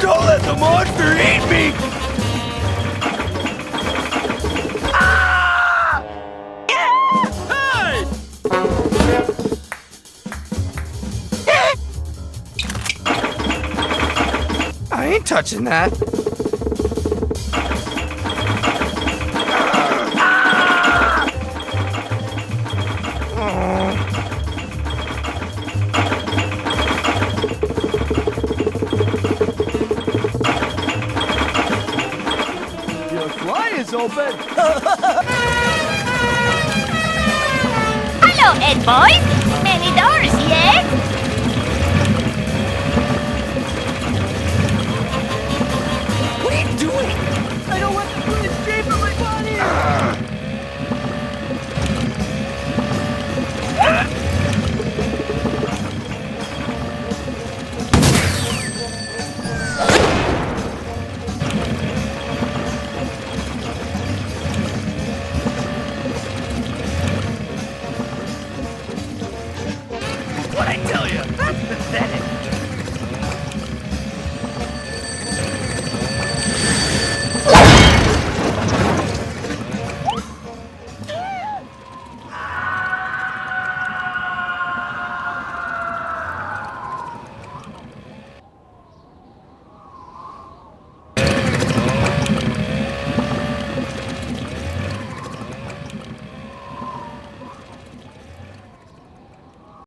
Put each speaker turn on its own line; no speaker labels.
Don't let the monster eat me! Ah! Hey! I ain't touching that.
Your fly is open.
Hello, Ed boys. Many doors, yeah?